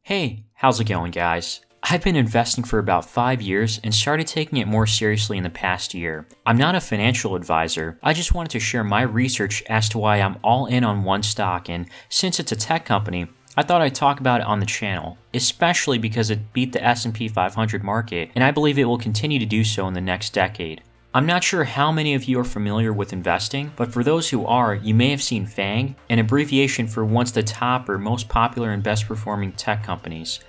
Hey, how's it going, guys? I've been investing for about 5 years and started taking it more seriously in the past year. I'm not a financial advisor, I just wanted to share my research as to why I'm all in on one stock, and since it's a tech company, I thought I'd talk about it on the channel, especially because it beat the S&P 500 market, and I believe it will continue to do so in the next decade. I'm not sure how many of you are familiar with investing, but for those who are, you may have seen FAANG, an abbreviation for once the top or most popular and best performing tech companies.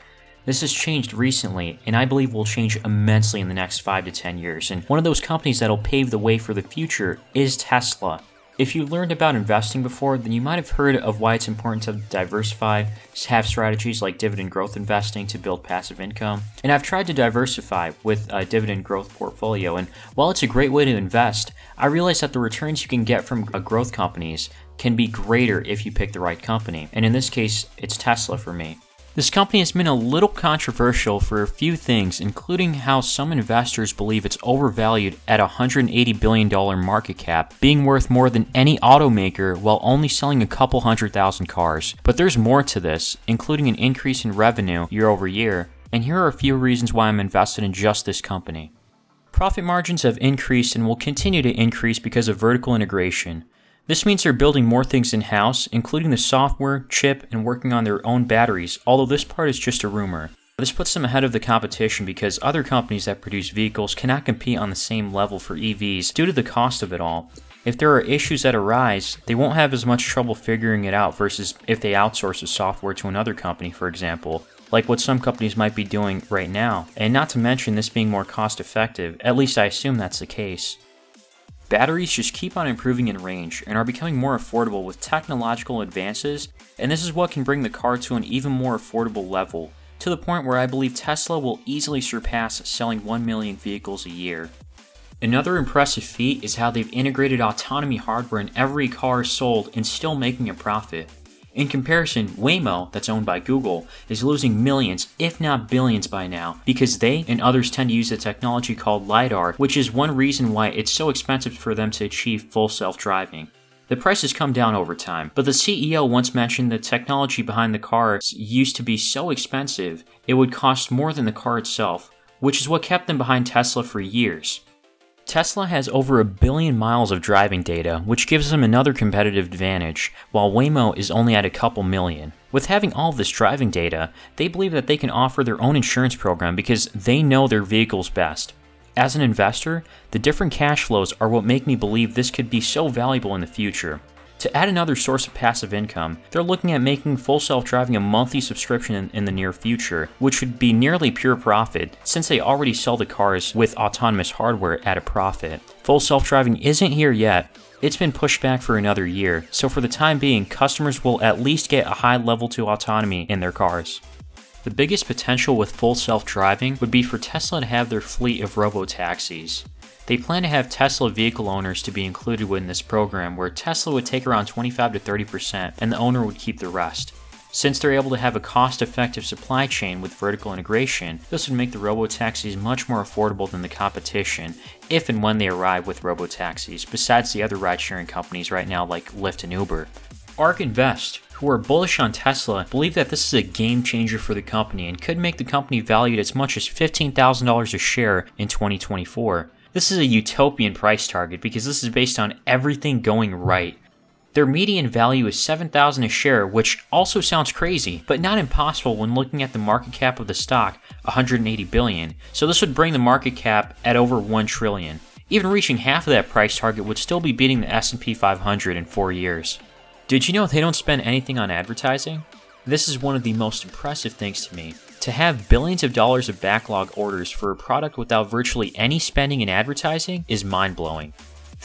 This has changed recently, and I believe will change immensely in the next 5 to 10 years, and one of those companies that'll pave the way for the future is Tesla. If you learned about investing before, then you might have heard of why it's important to diversify, have strategies like dividend growth investing to build passive income. And I've tried to diversify with a dividend growth portfolio, and while it's a great way to invest, I realize that the returns you can get from growth companies can be greater if you pick the right company. And in this case, it's Tesla for me. This company has been a little controversial for a few things, including how some investors believe it's overvalued at a $180 billion market cap, being worth more than any automaker while only selling a couple 100,000 cars. But there's more to this, including an increase in revenue year over year, and here are a few reasons why I'm invested in just this company. Profit margins have increased and will continue to increase because of vertical integration. This means they're building more things in-house, including the software, chip, and working on their own batteries, although this part is just a rumor. This puts them ahead of the competition because other companies that produce vehicles cannot compete on the same level for EVs due to the cost of it all. If there are issues that arise, they won't have as much trouble figuring it out versus if they outsource the software to another company, for example, like what some companies might be doing right now, and not to mention this being more cost-effective, at least I assume that's the case. Batteries just keep on improving in range and are becoming more affordable with technological advances, and this is what can bring the car to an even more affordable level, to the point where I believe Tesla will easily surpass selling 1 million vehicles a year. Another impressive feat is how they've integrated autonomy hardware in every car sold and still making a profit. In comparison, Waymo, that's owned by Google, is losing millions, if not billions by now, because they and others tend to use a technology called LiDAR, which is one reason why it's so expensive for them to achieve full self-driving. The price has come down over time, but the CEO once mentioned the technology behind the cars used to be so expensive, it would cost more than the car itself, which is what kept them behind Tesla for years. Tesla has over 1 billion miles of driving data, which gives them another competitive advantage, while Waymo is only at a couple million. With having all of this driving data, they believe that they can offer their own insurance program because they know their vehicles best. As an investor, the different cash flows are what make me believe this could be so valuable in the future. To add another source of passive income, they're looking at making full self-driving a monthly subscription in the near future, which would be nearly pure profit since they already sell the cars with autonomous hardware at a profit. Full self-driving isn't here yet. It's been pushed back for another year, so for the time being, customers will at least get a high level to autonomy in their cars. The biggest potential with full self-driving would be for Tesla to have their fleet of robo-taxis. They plan to have Tesla vehicle owners to be included in this program where Tesla would take around 25 to 30% and the owner would keep the rest. Since they're able to have a cost-effective supply chain with vertical integration, this would make the robo-taxis much more affordable than the competition if and when they arrive with robo-taxis, besides the other ride-sharing companies right now like Lyft and Uber. ARK Invest, who are bullish on Tesla, believe that this is a game changer for the company and could make the company valued as much as $15,000 a share in 2024. This is a utopian price target because this is based on everything going right. Their median value is $7,000 a share, which also sounds crazy, but not impossible when looking at the market cap of the stock, $180 billion, so this would bring the market cap at over $1 trillion. Even reaching half of that price target would still be beating the S&P 500 in 4 years. Did you know they don't spend anything on advertising? This is one of the most impressive things to me. To have billions of dollars of backlog orders for a product without virtually any spending in advertising is mind-blowing.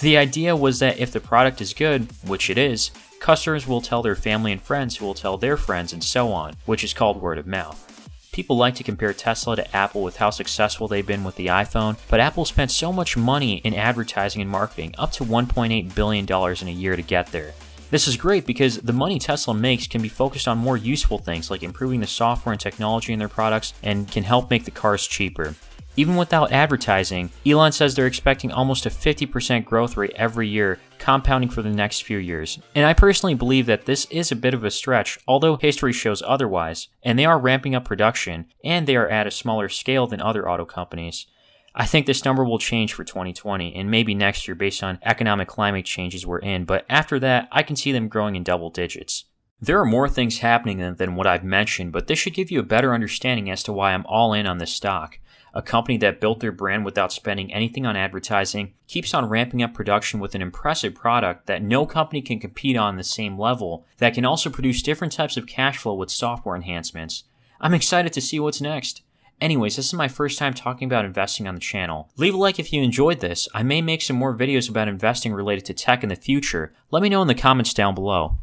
The idea was that if the product is good, which it is, customers will tell their family and friends who will tell their friends and so on, which is called word of mouth. People like to compare Tesla to Apple with how successful they've been with the iPhone, but Apple spent so much money in advertising and marketing, up to $1.8 billion in a year to get there. This is great because the money Tesla makes can be focused on more useful things like improving the software and technology in their products and can help make the cars cheaper. Even without advertising, Elon says they're expecting almost a 50% growth rate every year, compounding for the next few years. And I personally believe that this is a bit of a stretch, although history shows otherwise, and they are ramping up production, and they are at a smaller scale than other auto companies. I think this number will change for 2020 and maybe next year based on economic climate changes we're in, but after that, I can see them growing in double digits. There are more things happening than what I've mentioned, but this should give you a better understanding as to why I'm all in on this stock. A company that built their brand without spending anything on advertising, keeps on ramping up production with an impressive product that no company can compete on the same level, that can also produce different types of cash flow with software enhancements. I'm excited to see what's next. Anyways, this is my first time talking about investing on the channel. Leave a like if you enjoyed this. I may make some more videos about investing related to tech in the future. Let me know in the comments down below.